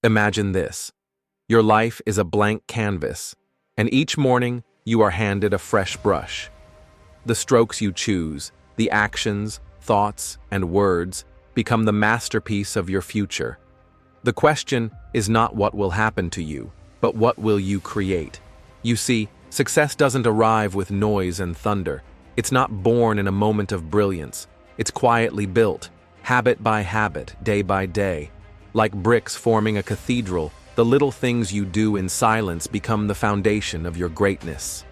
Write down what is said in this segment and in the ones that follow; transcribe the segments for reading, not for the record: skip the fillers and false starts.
Imagine this. Your life is a blank canvas, and each morning you are handed a fresh brush. The strokes you choose, the actions, thoughts, and words become the masterpiece of your future. The question is not what will happen to you, but what will you create? You see, success doesn't arrive with noise and thunder. It's not born in a moment of brilliance. It's quietly built, habit by habit, day by day. Like bricks forming a cathedral, the little things you do in silence become the foundation of your greatness.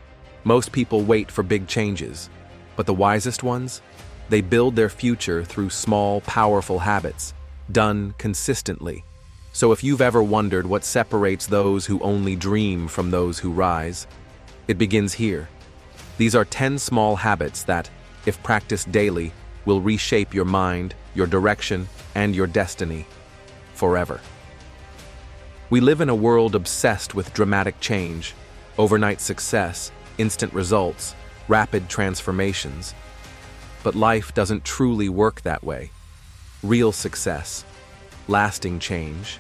Most people wait for big changes, but the wisest ones? They build their future through small, powerful habits, done consistently. So if you've ever wondered what separates those who only dream from those who rise, it begins here. These are 10 small habits that, if practiced daily, will reshape your mind, your direction, and your destiny forever. We live in a world obsessed with dramatic change, overnight success, instant results, rapid transformations. But life doesn't truly work that way. Real success, lasting change,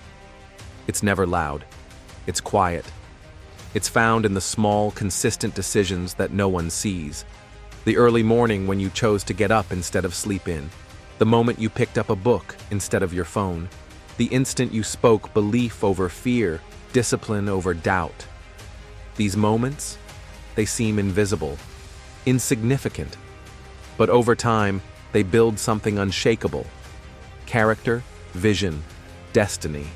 it's never loud. It's quiet. It's found in the small, consistent decisions that no one sees. The early morning when you chose to get up instead of sleep in. The moment you picked up a book instead of your phone. The instant you spoke belief over fear, discipline over doubt. These moments, they seem invisible, insignificant. But over time, they build something unshakable. Character, vision, destiny.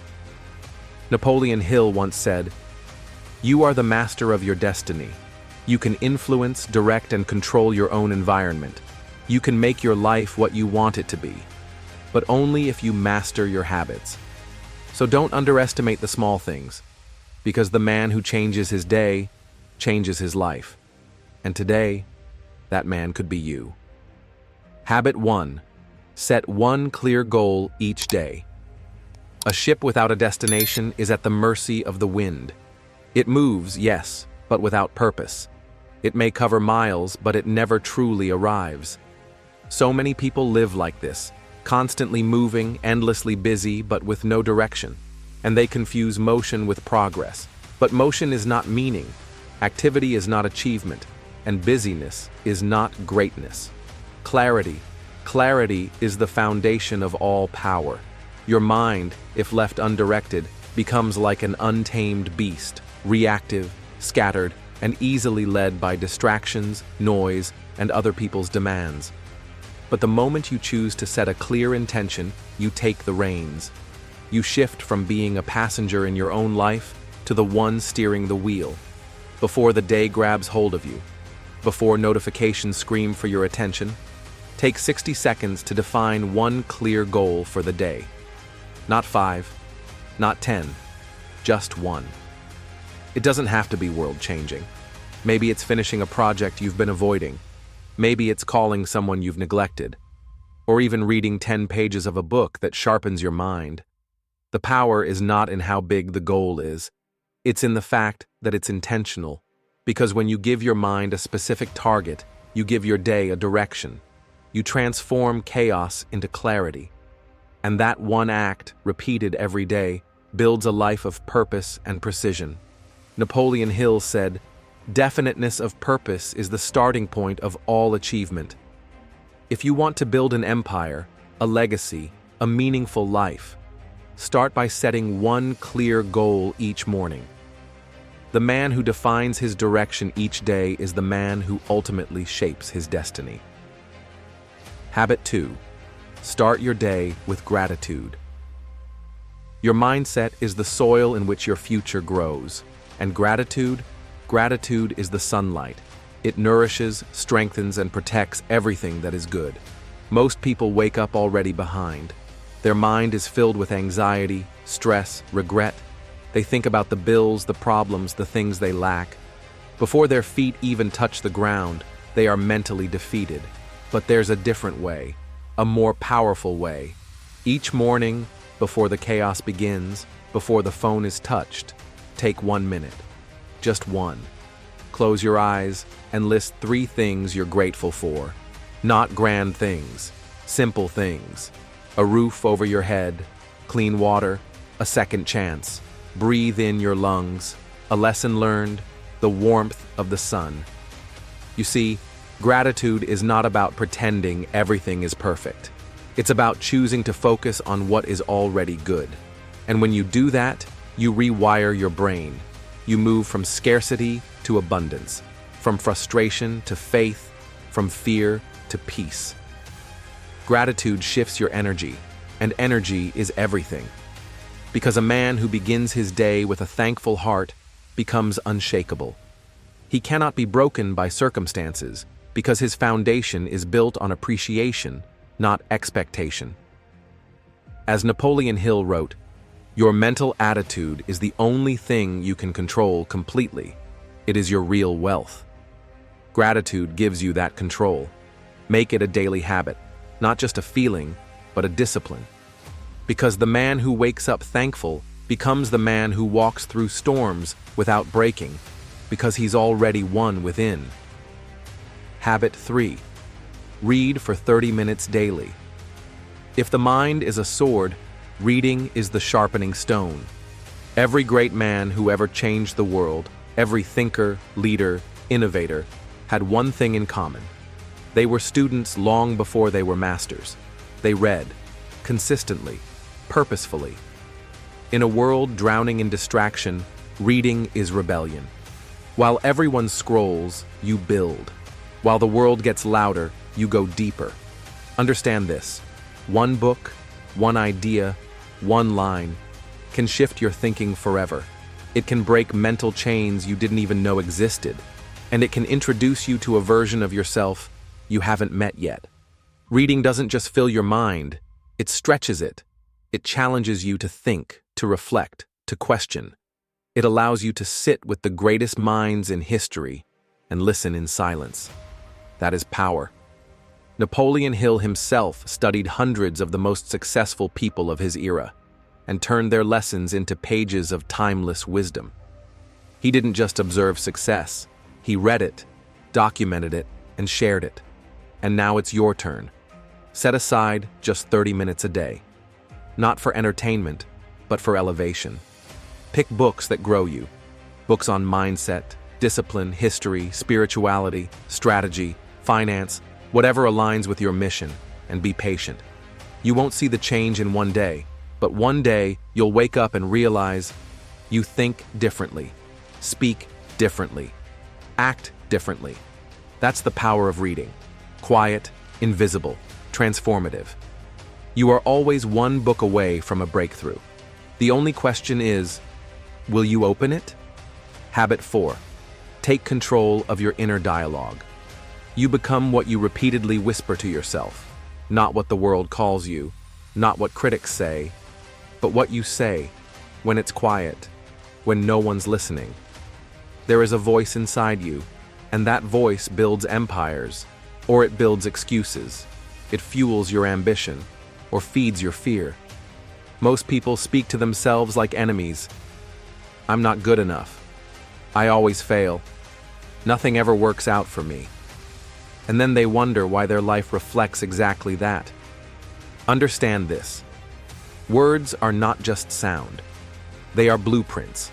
Napoleon Hill once said, "You are the master of your destiny. You can influence, direct, and control your own environment. You can make your life what you want it to be, but only if you master your habits." So don't underestimate the small things, because the man who changes his day changes his life. And today, that man could be you. Habit 1. Set one clear goal each day. A ship without a destination is at the mercy of the wind. It moves, yes, but without purpose. It may cover miles, but it never truly arrives. So many people live like this, constantly moving, endlessly busy, but with no direction. And they confuse motion with progress. But motion is not meaning, activity is not achievement, and busyness is not greatness. Clarity is the foundation of all power. Your mind, if left undirected, becomes like an untamed beast, reactive, scattered, and easily led by distractions, noise, and other people's demands. But the moment you choose to set a clear intention, you take the reins. You shift from being a passenger in your own life to the one steering the wheel. Before the day grabs hold of you, before notifications scream for your attention, take 60 seconds to define one clear goal for the day. Not 5, not 10, just one. It doesn't have to be world-changing. Maybe it's finishing a project you've been avoiding. Maybe it's calling someone you've neglected. Or even reading 10 pages of a book that sharpens your mind. The power is not in how big the goal is. It's in the fact that it's intentional. Because when you give your mind a specific target, you give your day a direction. You transform chaos into clarity. And that one act, repeated every day, builds a life of purpose and precision. Napoleon Hill said, "Definiteness of purpose is the starting point of all achievement." If you want to build an empire, a legacy, a meaningful life, start by setting one clear goal each morning. The man who defines his direction each day is the man who ultimately shapes his destiny. Habit 2. Start your day with gratitude. Your mindset is the soil in which your future grows, and gratitude is the sunlight. It nourishes, strengthens, and protects everything that is good. Most people wake up already behind. Their mind is filled with anxiety, stress, regret. They think about the bills, the problems, the things they lack. Before their feet even touch the ground, they are mentally defeated. But there's a different way, a more powerful way. Each morning, before the chaos begins, before the phone is touched, take 1 minute. Just one. Close your eyes and list 3 things you're grateful for. Not grand things, simple things. A roof over your head, clean water, a second chance. Breathe in your lungs, a lesson learned, the warmth of the sun. You see, gratitude is not about pretending everything is perfect. It's about choosing to focus on what is already good. And when you do that, you rewire your brain. You move from scarcity to abundance, from frustration to faith, from fear to peace. Gratitude shifts your energy, and energy is everything. Because a man who begins his day with a thankful heart becomes unshakable. He cannot be broken by circumstances because his foundation is built on appreciation, not expectation. As Napoleon Hill wrote, "Your mental attitude is the only thing you can control completely. It is your real wealth." Gratitude gives you that control. Make it a daily habit, not just a feeling, but a discipline. Because the man who wakes up thankful becomes the man who walks through storms without breaking, because he's already won within. Habit 3. Read for 30 minutes daily. If the mind is a sword, reading is the sharpening stone. Every great man who ever changed the world, every thinker, leader, innovator, had one thing in common. They were students long before they were masters. They read, consistently, purposefully. In a world drowning in distraction, reading is rebellion. While everyone scrolls, you build. While the world gets louder, you go deeper. Understand this: one book, one idea, one line can shift your thinking forever. It can break mental chains you didn't even know existed, and it can introduce you to a version of yourself you haven't met yet. Reading doesn't just fill your mind, it stretches it. It challenges you to think, to reflect, to question. It allows you to sit with the greatest minds in history and listen in silence. That is power. Napoleon Hill himself studied hundreds of the most successful people of his era and turned their lessons into pages of timeless wisdom. He didn't just observe success, he read it, documented it, and shared it. And now it's your turn. Set aside just 30 minutes a day. Not for entertainment, but for elevation. Pick books that grow you. Books on mindset, discipline, history, spirituality, strategy, finance, whatever aligns with your mission, and be patient. You won't see the change in one day, but one day you'll wake up and realize you think differently, speak differently, act differently. That's the power of reading. Quiet, invisible, transformative. You are always one book away from a breakthrough. The only question is, will you open it? Habit 4. Take control of your inner dialogue. You become what you repeatedly whisper to yourself, not what the world calls you, not what critics say, but what you say when it's quiet, when no one's listening. There is a voice inside you, and that voice builds empires, or it builds excuses. It fuels your ambition, or feeds your fear. Most people speak to themselves like enemies. I'm not good enough. I always fail. Nothing ever works out for me. And then they wonder why their life reflects exactly that. Understand this. Words are not just sound. They are blueprints.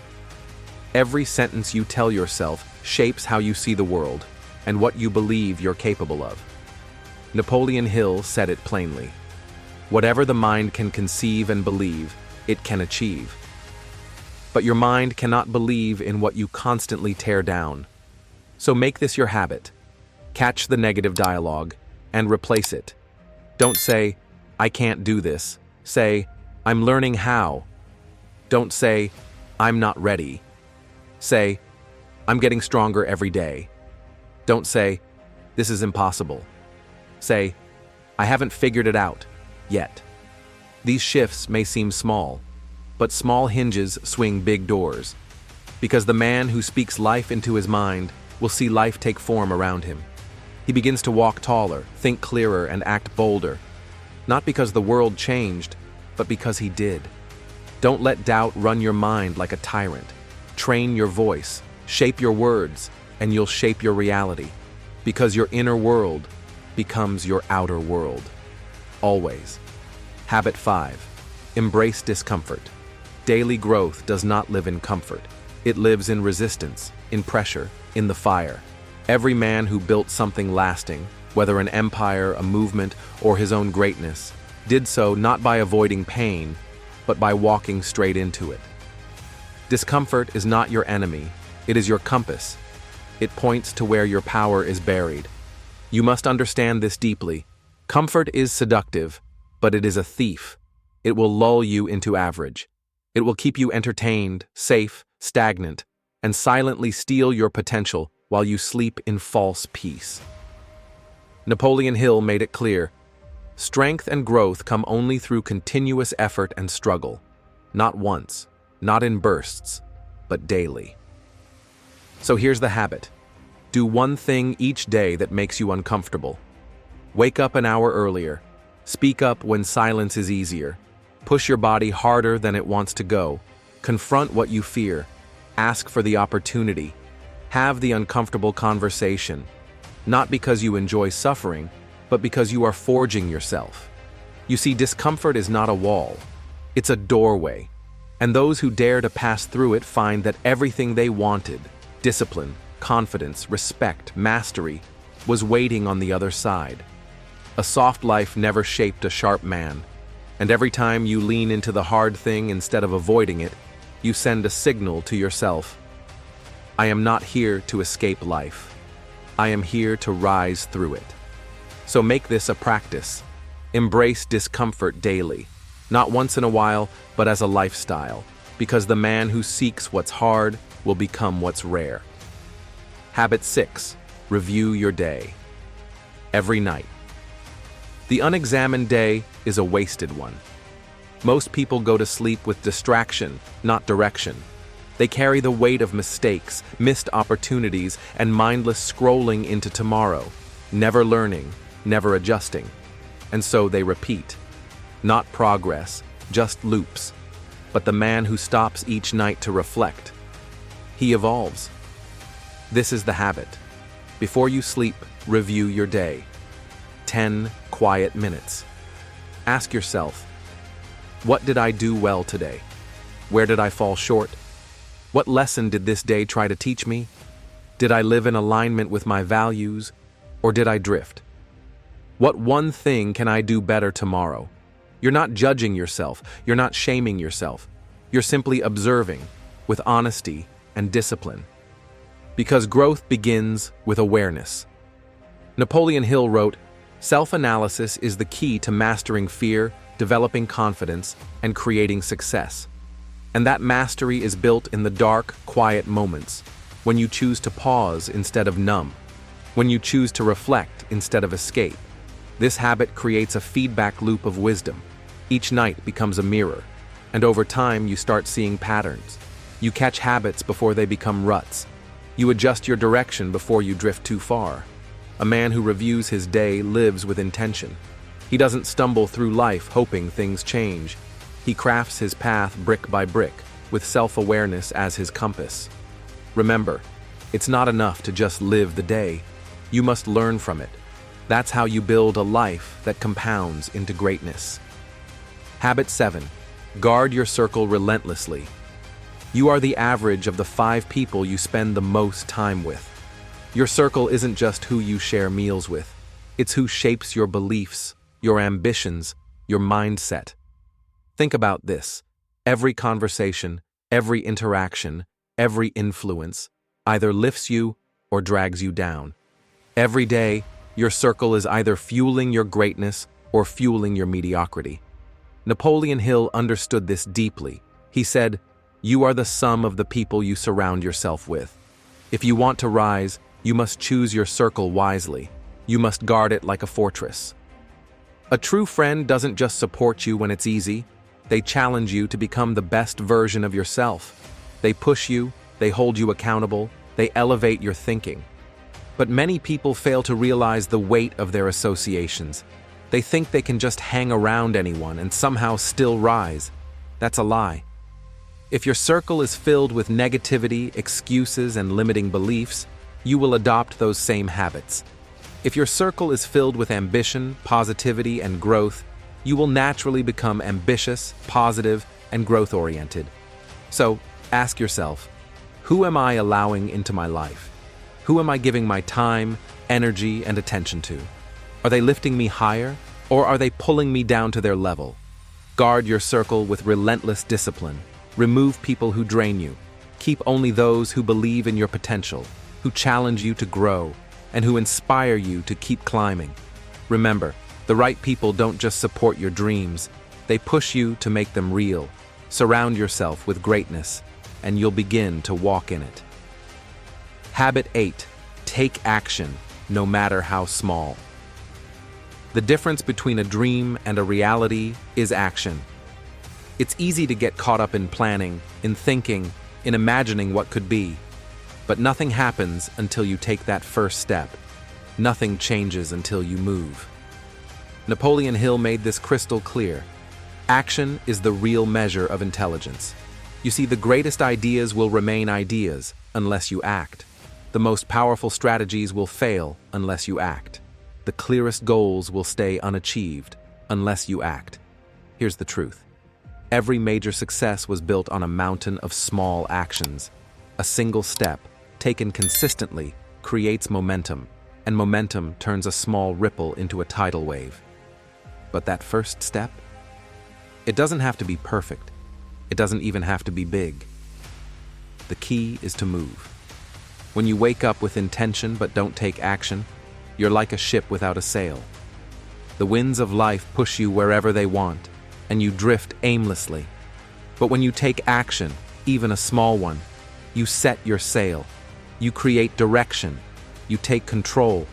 Every sentence you tell yourself shapes how you see the world and what you believe you're capable of. Napoleon Hill said it plainly. Whatever the mind can conceive and believe, it can achieve. But your mind cannot believe in what you constantly tear down. So make this your habit. Catch the negative dialogue and replace it. Don't say, I can't do this. Say, I'm learning how. Don't say, I'm not ready. Say, I'm getting stronger every day. Don't say, this is impossible. Say, I haven't figured it out yet. These shifts may seem small, but small hinges swing big doors. Because the man who speaks life into his mind will see life take form around him. He begins to walk taller, think clearer, and act bolder. Not because the world changed, but because he did. Don't let doubt run your mind like a tyrant. Train your voice, shape your words, and you'll shape your reality. Because your inner world becomes your outer world. Always. Habit 5. Embrace discomfort. daily growth does not live in comfort. It lives in resistance, in pressure, in the fire. Every man who built something lasting, whether an empire, a movement, or his own greatness, did so not by avoiding pain, but by walking straight into it. Discomfort is not your enemy, it is your compass. It points to where your power is buried. You must understand this deeply. Comfort is seductive, but it is a thief. It will lull you into average. It will keep you entertained, safe, stagnant, and silently steal your potential while you sleep in false peace. Napoleon Hill made it clear, strength and growth come only through continuous effort and struggle, not once, not in bursts, but daily. So here's the habit. Do one thing each day that makes you uncomfortable. Wake up an hour earlier. Speak up when silence is easier. Push your body harder than it wants to go. Confront what you fear. Ask for the opportunity. Have the uncomfortable conversation. Not because you enjoy suffering, but because you are forging yourself. You see, discomfort is not a wall. It's a doorway. And those who dare to pass through it find that everything they wanted, discipline, confidence, respect, mastery, was waiting on the other side. A soft life never shaped a sharp man, and every time you lean into the hard thing instead of avoiding it, you send a signal to yourself. I am not here to escape life. I am here to rise through it. So make this a practice. Embrace discomfort daily, not once in a while, but as a lifestyle, because the man who seeks what's hard will become what's rare. Habit 6. Review your day. Every night. The unexamined day is a wasted one. Most people go to sleep with distraction, not direction. They carry the weight of mistakes, missed opportunities, and mindless scrolling into tomorrow, never learning, never adjusting. And so they repeat. Not progress, just loops. But the man who stops each night to reflect, he evolves. This is the habit. Before you sleep, review your day. 10 quiet minutes. Ask yourself, what did I do well today? Where did I fall short? What lesson did this day try to teach me? Did I live in alignment with my values, or did I drift? What one thing can I do better tomorrow? You're not judging yourself. You're not shaming yourself. You're simply observing with honesty and discipline. Because growth begins with awareness. Napoleon Hill wrote, "Self-analysis is the key to mastering fear, developing confidence, and creating success." And that mastery is built in the dark, quiet moments, when you choose to pause instead of numb, when you choose to reflect instead of escape. This habit creates a feedback loop of wisdom. Each night becomes a mirror, and over time you start seeing patterns. You catch habits before they become ruts. You adjust your direction before you drift too far. A man who reviews his day lives with intention. He doesn't stumble through life hoping things change. He crafts his path brick by brick, with self-awareness as his compass. Remember, it's not enough to just live the day. You must learn from it. That's how you build a life that compounds into greatness. Habit 7. Guard your circle relentlessly. You are the average of the 5 people you spend the most time with. Your circle isn't just who you share meals with. It's who shapes your beliefs, your ambitions, your mindset. Think about this. Every conversation, every interaction, every influence either lifts you or drags you down. Every day, your circle is either fueling your greatness or fueling your mediocrity. Napoleon Hill understood this deeply. He said, "You are the sum of the people you surround yourself with." If you want to rise, you must choose your circle wisely. You must guard it like a fortress. A true friend doesn't just support you when it's easy. They challenge you to become the best version of yourself. They push you, they hold you accountable, they elevate your thinking. But many people fail to realize the weight of their associations. They think they can just hang around anyone and somehow still rise. That's a lie. If your circle is filled with negativity, excuses, and limiting beliefs, you will adopt those same habits. If your circle is filled with ambition, positivity, and growth, you will naturally become ambitious, positive, and growth-oriented. So, ask yourself, who am I allowing into my life? Who am I giving my time, energy, and attention to? Are they lifting me higher, or are they pulling me down to their level? Guard your circle with relentless discipline. Remove people who drain you. Keep only those who believe in your potential, who challenge you to grow, and who inspire you to keep climbing. Remember, the right people don't just support your dreams, they push you to make them real. Surround yourself with greatness, and you'll begin to walk in it. Habit 8. Take action, no matter how small. The difference between a dream and a reality is action. It's easy to get caught up in planning, in thinking, in imagining what could be. But nothing happens until you take that first step. Nothing changes until you move. Napoleon Hill made this crystal clear. Action is the real measure of intelligence. You see, the greatest ideas will remain ideas unless you act. The most powerful strategies will fail unless you act. The clearest goals will stay unachieved unless you act. Here's the truth. Every major success was built on a mountain of small actions. A single step, taken consistently, creates momentum, and momentum turns a small ripple into a tidal wave. But that first step? It doesn't have to be perfect. It doesn't even have to be big. The key is to move. When you wake up with intention but don't take action, you're like a ship without a sail. The winds of life push you wherever they want, and you drift aimlessly. But when you take action, even a small one, you set your sail. You create direction. You take control.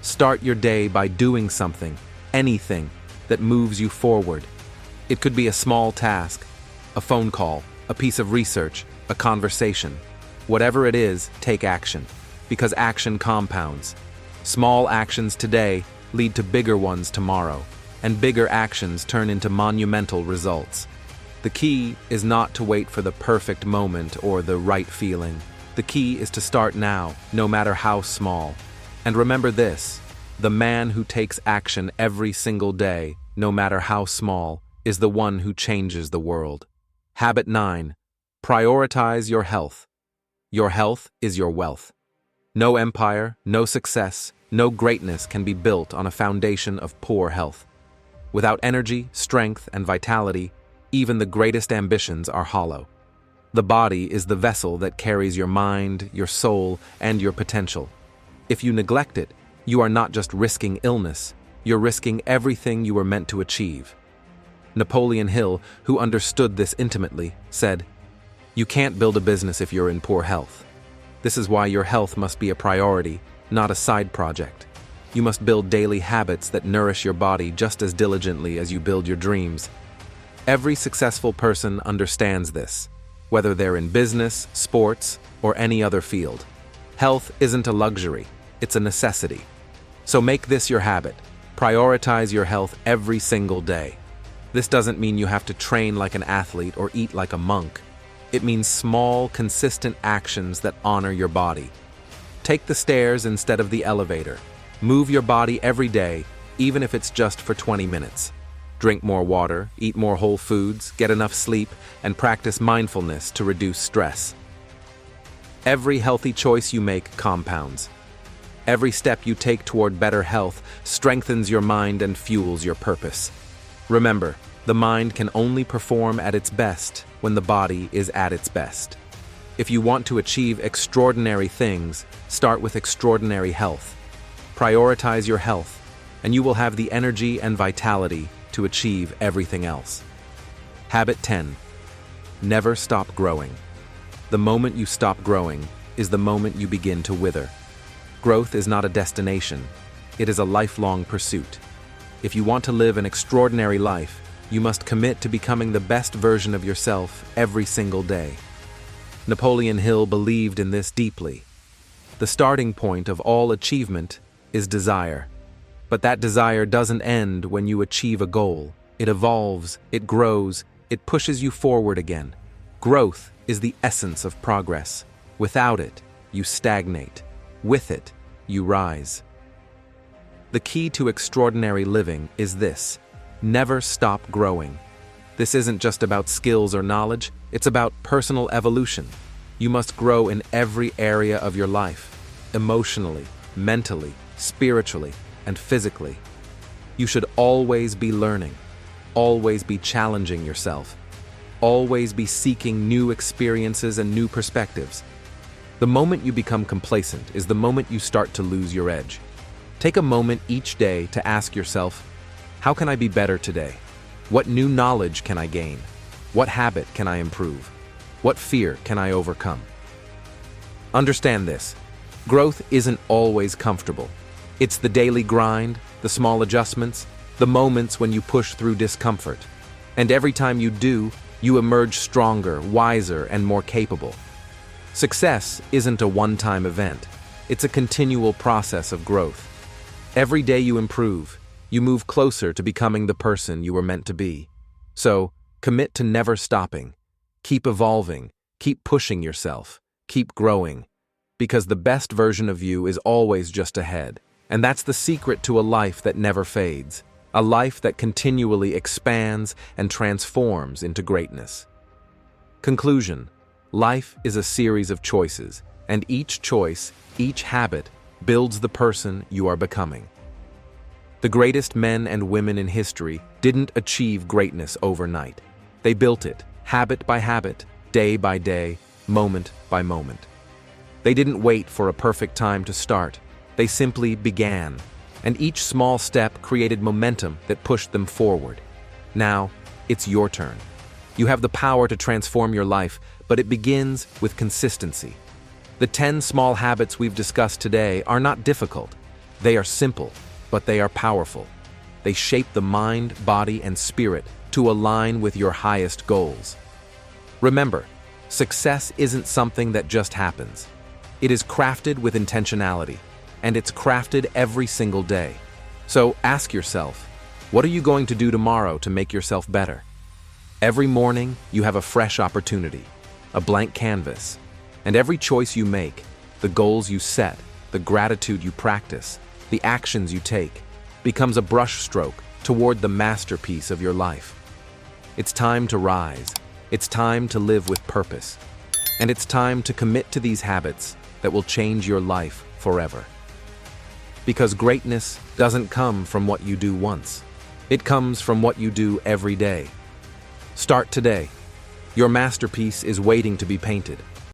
Start your day by doing something, anything, that moves you forward. It could be a small task, a phone call, a piece of research, a conversation. Whatever it is, take action, because action compounds. Small actions today lead to bigger ones tomorrow, and bigger actions turn into monumental results. The key is not to wait for the perfect moment or the right feeling. The key is to start now, no matter how small. And remember this, the man who takes action every single day, no matter how small, is the one who changes the world. Habit 9. Prioritize your health. Your health is your wealth. No empire, no success, no greatness can be built on a foundation of poor health. Without energy, strength, and vitality, even the greatest ambitions are hollow. The body is the vessel that carries your mind, your soul, and your potential. If you neglect it, you are not just risking illness, you're risking everything you were meant to achieve. Napoleon Hill, who understood this intimately, said, "You can't build a business if you're in poor health. This is why your health must be a priority, not a side project. You must build daily habits that nourish your body just as diligently as you build your dreams." Every successful person understands this, whether they're in business, sports, or any other field. Health isn't a luxury, it's a necessity. So make this your habit. Prioritize your health every single day. This doesn't mean you have to train like an athlete or eat like a monk. It means small, consistent actions that honor your body. Take the stairs instead of the elevator. Move your body every day, even if it's just for 20 minutes. Drink more water, eat more whole foods, get enough sleep, and practice mindfulness to reduce stress. Every healthy choice you make compounds. Every step you take toward better health strengthens your mind and fuels your purpose. Remember, the mind can only perform at its best when the body is at its best. If you want to achieve extraordinary things, start with extraordinary health. Prioritize your health, and you will have the energy and vitality to achieve everything else. Habit 10. Never stop growing. The moment you stop growing is the moment you begin to wither. Growth is not a destination, it is a lifelong pursuit. If you want to live an extraordinary life, you must commit to becoming the best version of yourself every single day. Napoleon Hill believed in this deeply. The starting point of all achievement is desire. But that desire doesn't end when you achieve a goal. It evolves, it grows, it pushes you forward again. Growth is the essence of progress. Without it, you stagnate. With it, you rise. The key to extraordinary living is this: never stop growing. This isn't just about skills or knowledge, it's about personal evolution. You must grow in every area of your life, emotionally, mentally, spiritually, and physically. You should always be learning, always be challenging yourself, always be seeking new experiences and new perspectives. The moment you become complacent is the moment you start to lose your edge. Take a moment each day to ask yourself, how can I be better today? What new knowledge can I gain? What habit can I improve? What fear can I overcome? Understand this. Growth isn't always comfortable. It's the daily grind, the small adjustments, the moments when you push through discomfort. And every time you do, you emerge stronger, wiser, and more capable. Success isn't a one-time event. It's a continual process of growth. Every day you improve, you move closer to becoming the person you were meant to be. So, commit to never stopping. Keep evolving, keep pushing yourself, keep growing. Because the best version of you is always just ahead. And that's the secret to a life that never fades. A life that continually expands and transforms into greatness. Conclusion: life is a series of choices, and each choice, each habit, builds the person you are becoming. The greatest men and women in history didn't achieve greatness overnight. They built it, habit by habit, day by day, moment by moment. They didn't wait for a perfect time to start. They simply began. And each small step created momentum that pushed them forward. Now, it's your turn. You have the power to transform your life, but it begins with consistency. The 10 small habits we've discussed today are not difficult. They are simple, but they are powerful. They shape the mind, body, and spirit to align with your highest goals. Remember, success isn't something that just happens. It is crafted with intentionality. And it's crafted every single day. So ask yourself, what are you going to do tomorrow to make yourself better? Every morning, you have a fresh opportunity, a blank canvas. And every choice you make, the goals you set, the gratitude you practice, the actions you take, becomes a brushstroke toward the masterpiece of your life. It's time to rise. It's time to live with purpose. And it's time to commit to these habits that will change your life forever. Because greatness doesn't come from what you do once. It comes from what you do every day. Start today. Your masterpiece is waiting to be painted.